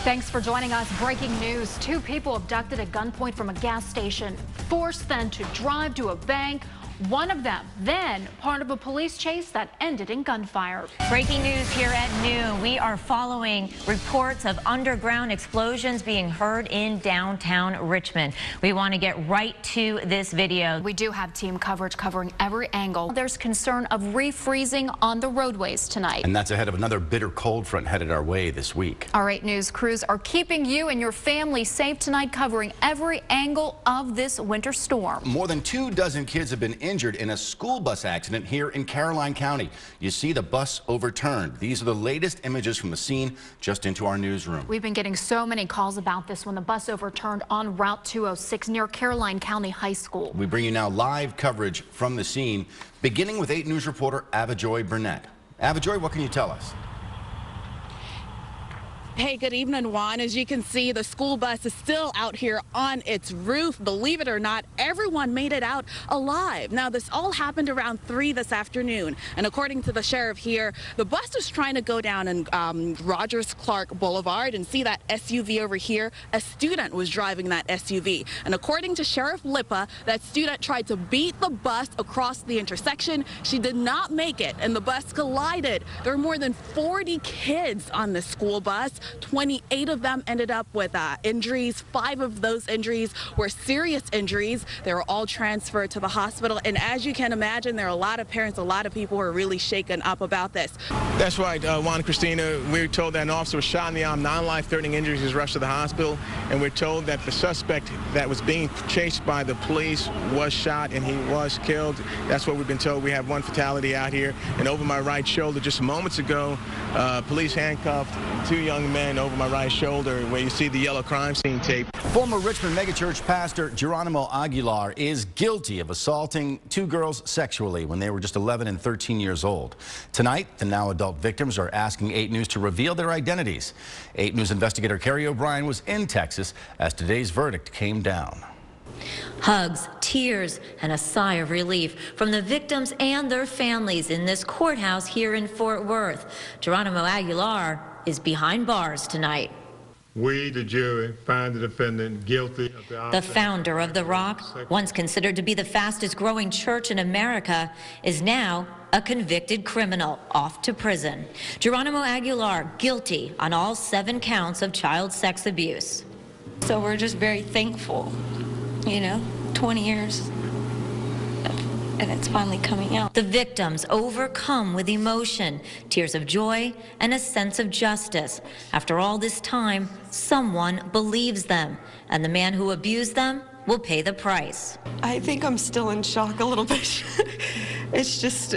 Thanks for joining us. Breaking news. 2 people abducted at gunpoint from a gas station, forced then to drive to a bank. One of them then part of a police chase that ended in gunfire. Breaking news here at noon. We are following reports of underground explosions being heard in downtown Richmond. We want to get right to this video. We do have team coverage covering every angle. There's concern of refreezing on the roadways tonight. And that's ahead of another bitter cold front headed our way this week. Our 8 News crews are keeping you and your family safe tonight, covering every angle of this winter storm. More than 24 kids have been injured in a school bus accident here in Caroline County. You see the bus overturned. These are the latest images from the scene just into our newsroom. We've been getting so many calls about this when the bus overturned on Route 206 near Caroline County High School. We bring you now live coverage from the scene, beginning with 8 News reporter Avajoy Burnett. Avajoy, what can you tell us? Hey, good evening, Juan. As you can see, the school bus is still out here on its roof. Believe it or not, everyone made it out alive. Now, this all happened around 3 this afternoon. And according to the sheriff here, the bus was trying to go down in Rogers Clark Boulevard and see that SUV over here. A student was driving that SUV. And according to Sheriff Lipa, that student tried to beat the bus across the intersection. She did not make it, and the bus collided. There were more than 40 kids on the school bus. 28 of them ended up with injuries. 5 of those injuries were serious injuries. They were all transferred to the hospital. And as you can imagine, there are a lot of parents, a lot of people who are really shaken up about this. That's right, Juan and Christina. We're told that an officer was shot in the arm, 9 life-threatening injuries. He was rushed to the hospital. And we're told that the suspect that was being chased by the police was shot and he was killed. That's what we've been told. We have 1 fatality out here. And over my right shoulder, just moments ago, police handcuffed 2 young men over my right shoulder where you see the yellow crime scene tape. Former Richmond megachurch pastor Geronimo Aguilar is guilty of assaulting 2 girls sexually when they were just 11 and 13 years old. Tonight, the now adult victims are asking 8 News to reveal their identities. 8 News investigator Carrie O'Brien was in Texas as today's verdict came down. Hugs, tears, and a sigh of relief from the victims and their families in this courthouse here in Fort Worth. Geronimo Aguilar is behind bars tonight. We, the jury, find the defendant guilty of the founder of The Rock, once considered to be the fastest growing church in America, is now a convicted criminal off to prison. Geronimo Aguilar guilty on all 7 counts of child sex abuse. So we're just very thankful, you know, 20 years. And it's finally coming out. The victims overcome with emotion, tears of joy, and a sense of justice. After all this time, someone believes them, and the man who abused them will pay the price. I think I'm still in shock a little bit. It's just,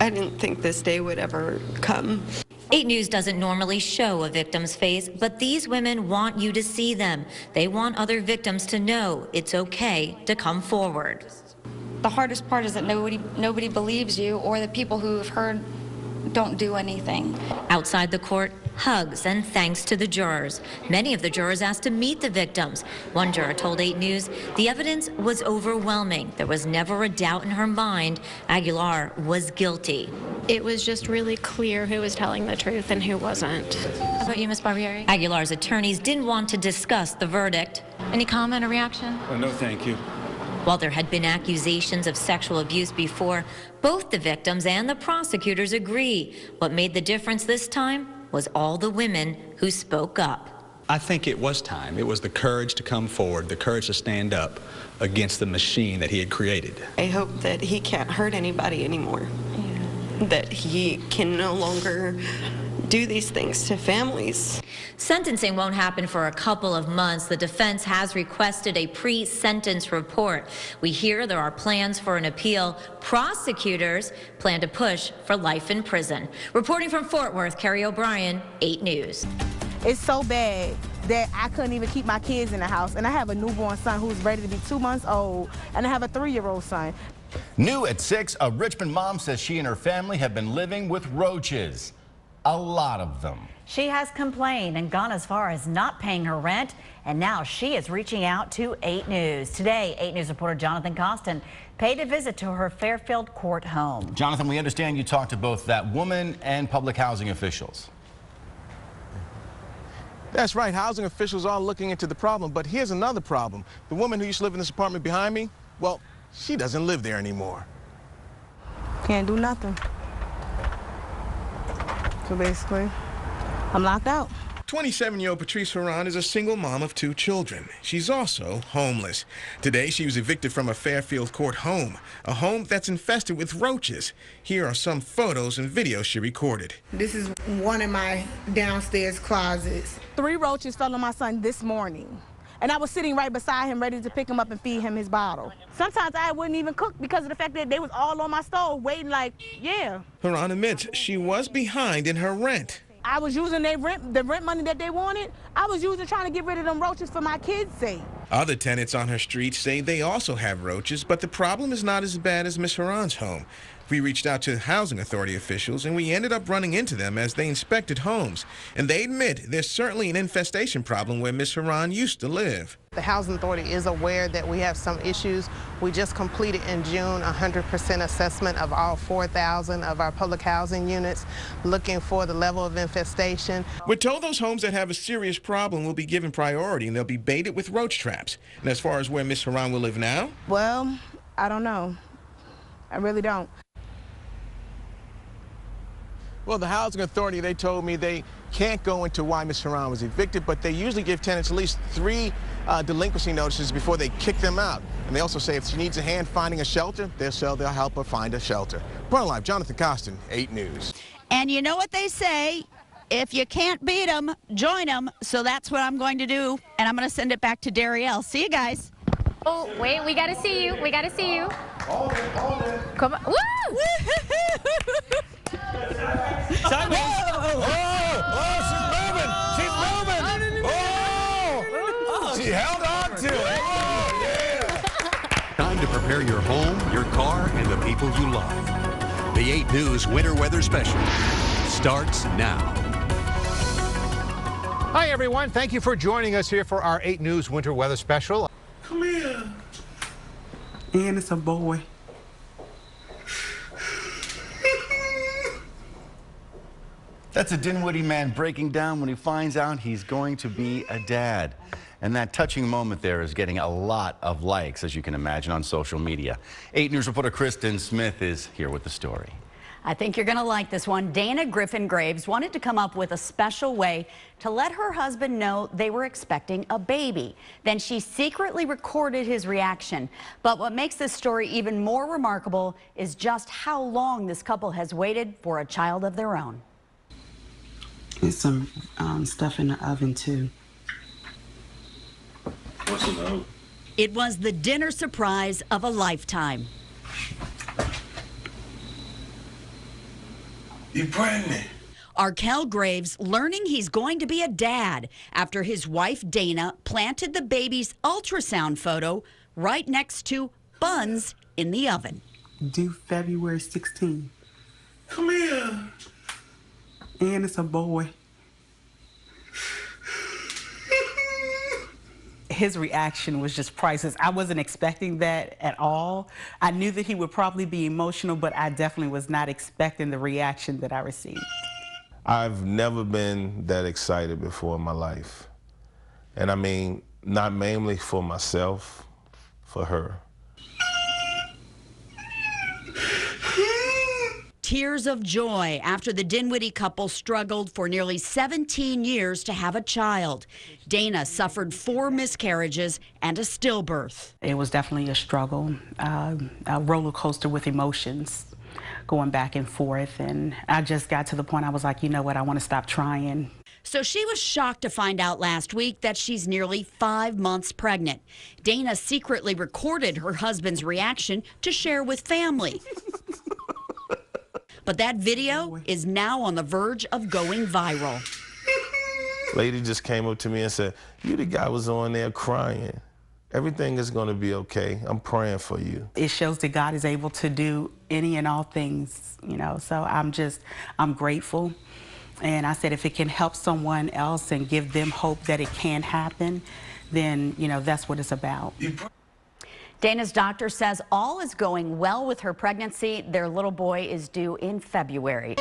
I didn't think this day would ever come. 8 News doesn't normally show a victim's face, but these women want you to see them. They want other victims to know it's okay to come forward. The hardest part is that nobody believes you, or the people who have heard don't do anything. Outside the court, hugs and thanks to the jurors. Many of the jurors asked to meet the victims. One juror told 8 News the evidence was overwhelming. There was never a doubt in her mind Aguilar was guilty. It was just really clear who was telling the truth and who wasn't. How about you, Ms. Barbieri? Aguilar's attorneys didn't want to discuss the verdict. Any comment or reaction? No, thank you. While there had been accusations of sexual abuse before, both the victims and the prosecutors agree. What made the difference this time was all the women who spoke up. I think it was time. It was the courage to come forward, the courage to stand up against the machine that he had created. I hope that he can't hurt anybody anymore. Yeah. That he can no longer do these things to families. Sentencing won't happen for a couple of months. The defense has requested a pre-sentence report. We hear there are plans for an appeal. Prosecutors plan to push for life in prison. Reporting from Fort Worth, Carrie O'Brien, 8 News. It's so bad that I couldn't even keep my kids in the house. And I have a newborn son who's ready to be 2 months old, and I have a 3-year-old son. New at 6, a Richmond mom says she and her family have been living with roaches. A lot of them. She has complained and gone as far as not paying her rent, and now she is reaching out to 8 News. Today, 8 News reporter Jonathan Costin paid a visit to her Fairfield court home. Jonathan, we understand you talked to both that woman and public housing officials. That's right. Housing officials are looking into the problem, but here's another problem. The woman who used to live in this apartment behind me, well, she doesn't live there anymore. Can't do nothing. So basically, I'm locked out. 27-year-old Patrice Horan is a single mom of 2 children. She's also homeless. Today, she was evicted from a Fairfield Court home, a home that's infested with roaches. Here are some photos and videos she recorded. This is one of my downstairs closets. 3 roaches fell on my son this morning, and I was sitting right beside him ready to pick him up and feed him his bottle. Sometimes I wouldn't even cook because of the fact that they was all on my stove waiting like, yeah. Horan admits she was behind in her rent. I was using the rent money that they wanted. I was using trying to get rid of them roaches for my kids' sake. Other tenants on her street say they also have roaches, but the problem is not as bad as Miss Horan's home. We reached out to housing authority officials, and we ended up running into them as they inspected homes. And they admit there's certainly an infestation problem where Miss Horan used to live. The housing authority is aware that we have some issues. We just completed in June 100% assessment of all 4,000 of our public housing units, looking for the level of infestation. We're told those homes that have a serious problem will be given priority, and they'll be baited with roach traps. And as far as where Miss Horan will live now? Well, I don't know. I really don't. Well, the housing authority, they told me they can't go into why Ms. Horan was evicted, but they usually give tenants at least 3 delinquency notices before they kick them out. And they also say if she needs a hand finding a shelter, they'll help her find a shelter. Reporting live, Jonathan Costin, 8 News. And you know what they say, if you can't beat them, join them. So that's what I'm going to do, and I'm going to send it back to Darielle. See you guys. Oh, wait, we got to see you. We got to see you. Hold it. Come on. Woo! She held on to it. Time to prepare your home, your car, and the people you love. The 8 News Winter Weather Special starts now. Hi, everyone. Thank you for joining us here for our 8 News Winter Weather Special. Come here. And it's a boy. That's a Dinwiddie man breaking down when he finds out he's going to be a dad. And that touching moment there is getting a lot of likes, as you can imagine, on social media. 8 News reporter Kristen Smith is here with the story. I think you're going to like this one. Dana Griffin Graves wanted to come up with a special way to let her husband know they were expecting a baby. Then she secretly recorded his reaction. But what makes this story even more remarkable is just how long this couple has waited for a child of their own. There's some stuff in the oven, too. What's in the oven? It was the dinner surprise of a lifetime. You pregnant? Arkell Graves learning he's going to be a dad after his wife Dana planted the baby's ultrasound photo right next to buns in the oven. Due February 16th. Come here. And it's a boy. His reaction was just priceless. I wasn't expecting that at all. I knew that he would probably be emotional, but I definitely was not expecting the reaction that I received. I've never been that excited before in my life. And I mean, not mainly for myself, for her. Tears of joy after the Dinwiddie couple struggled for nearly 17 years to have a child. Dana suffered 4 miscarriages and a stillbirth. It was definitely a struggle, a roller coaster with emotions, going back and forth. And I just got to the point I was like, you know what, I want to stop trying. So she was shocked to find out last week that she's nearly 5 months pregnant. Dana secretly recorded her husband's reaction to share with family. But that video is now on the verge of going viral. Lady just came up to me and said, you the guy was on there crying. Everything is going to be okay. I'm praying for you. It shows that God is able to do any and all things, you know, so I'm grateful. And I said, if it can help someone else and give them hope that it can happen, then, you know, that's what it's about. Dana's doctor says all is going well with her pregnancy. Their little boy is due in February.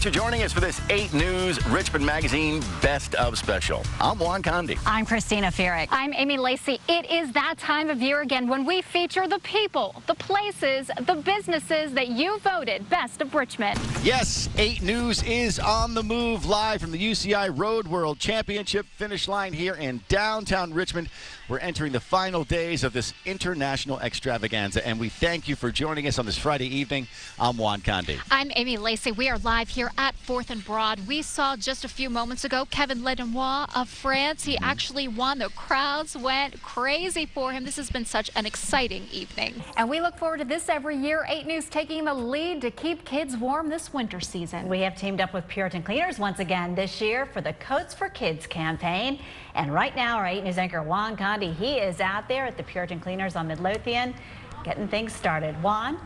Thanks for joining us for this 8 News Richmond Magazine Best of Special. I'm Juan Condi. I'm Christina Ferrick. I'm Amy Lacey. It is that time of year again when we feature the people, the places, the businesses that you voted Best of Richmond. Yes, 8 News is on the move live from the UCI Road World Championship finish line here in downtown Richmond. We're entering the final days of this international extravaganza, and we thank you for joining us on this Friday evening. I'm Juan Condi. I'm Amy Lacey. We are live here at 4th and Broad. We saw just a few moments ago Kevin Ledenois of France. He actually won. The crowds went crazy for him. This has been such an exciting evening. And we look forward to this every year. 8 News taking the lead to keep kids warm this winter season. We have teamed up with Puritan Cleaners once again this year for the Coats for Kids campaign. And right now, our 8 News anchor Juan Condi, he is out there at the Puritan Cleaners on Midlothian getting things started. Juan?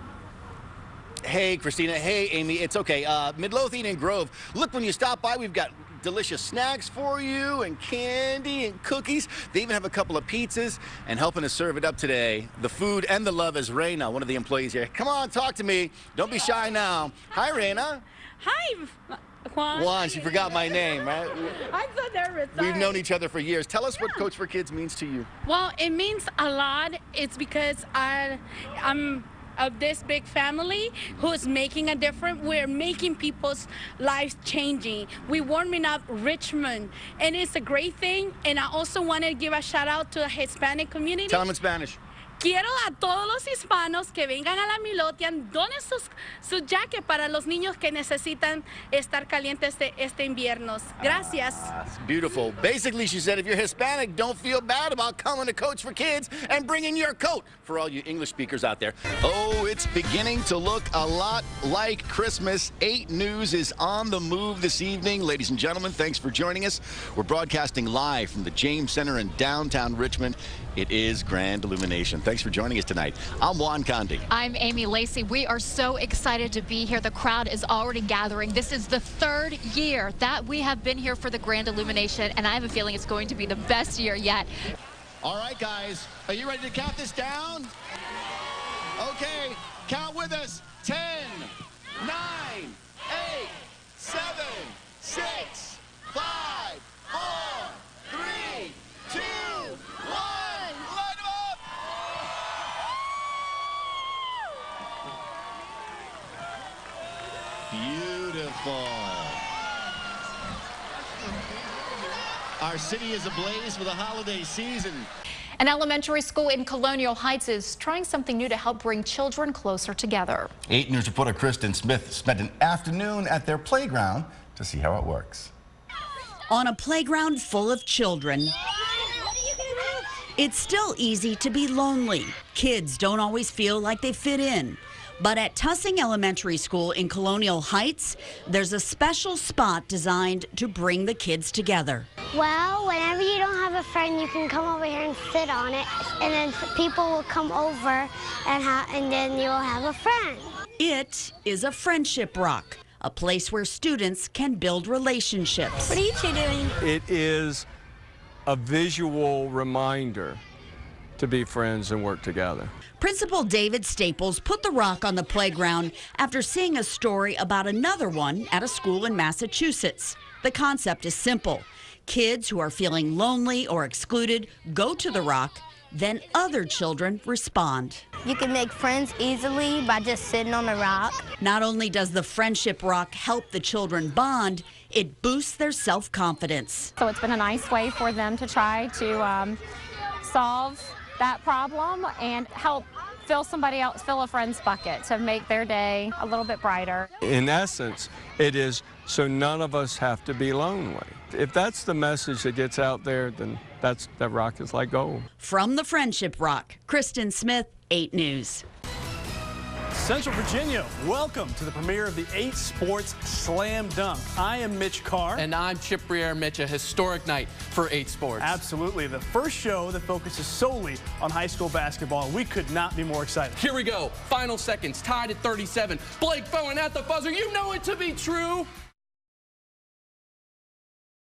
Hey, Christina. Hey, Amy. It's okay. Midlothian and Grove. Look, when you stop by, we've got delicious snacks for you and candy and cookies. They even have a couple of pizzas, and helping us serve it up today, the food and the love is Raina, one of the employees here. Come on, talk to me. Don't be shy now. Hi, Raina. Hi, Juan. Juan, she forgot my name, right? I'm so nervous. Sorry. We've known each other for years. Tell us what Coats for Kids means to you. Well, it means a lot. It's because I'm of this big family who's making a difference. We're making people's lives changing. We're warming up Richmond, and it's a great thing. And I also want to give a shout out to the Hispanic community. Tell them in Spanish. Quiero a todos los hispanos que vengan a la Midlothian, donen su jacket para los niños que necesitan estar calientes este invierno. Gracias. Beautiful. Basically, she said, if you're Hispanic, don't feel bad about coming to Coats for Kids and bringing your coat for all you English speakers out there. Oh, it's beginning to look a lot like Christmas. 8 News is on the move this evening. Ladies and gentlemen, thanks for joining us. We're broadcasting live from the James Center in downtown Richmond. It is Grand Illumination. Thanks for joining us tonight. I'm Juan Condi. I'm Amy Lacey. We are so excited to be here. The crowd is already gathering. This is the 3rd year that we have been here for the Grand Illumination, and I have a feeling it's going to be the best year yet. All right, guys. Are you ready to count this down? Okay. Count with us. 10, 9, 8, 7, 6, 5, 4, 3, 2, 1. Beautiful. Our city is ablaze for the holiday season. An elementary school in Colonial Heights is trying something new to help bring children closer together. 8 News reporter Kristen Smith spent an afternoon at their playground to see how it works. On a playground full of children, it's still easy to be lonely. Kids don't always feel like they fit in. But at Tussing Elementary School in Colonial Heights, there's a special spot designed to bring the kids together. Well, whenever you don't have a friend, you can come over here and sit on it, and then people will come over, and then you'll have a friend. It is a friendship rock, a place where students can build relationships. What are you two doing? It is a visual reminder to be friends and work together. Principal David Staples put the rock on the playground after seeing a story about another one at a school in Massachusetts. The concept is simple. Kids who are feeling lonely or excluded go to the rock, then other children respond. You can make friends easily by just sitting on the rock. Not only does the friendship rock help the children bond, it boosts their self-confidence. So it's been a nice way for them to try to solve that problem and help fill a friend's bucket to make their day a little bit brighter. In essence, it is so none of us have to be lonely. If that's the message that gets out there, then that rock is like gold. From the Friendship Rock, Kristen Smith, 8 News. Central Virginia, welcome to the premiere of the 8 Sports Slam Dunk. I am Mitch Carr. And I'm Chip Briere. Mitch, a historic night for 8 Sports. Absolutely. The first show that focuses solely on high school basketball. We could not be more excited. Here we go. Final seconds, tied at 37. Blake Bowen at the buzzer. You know it to be true.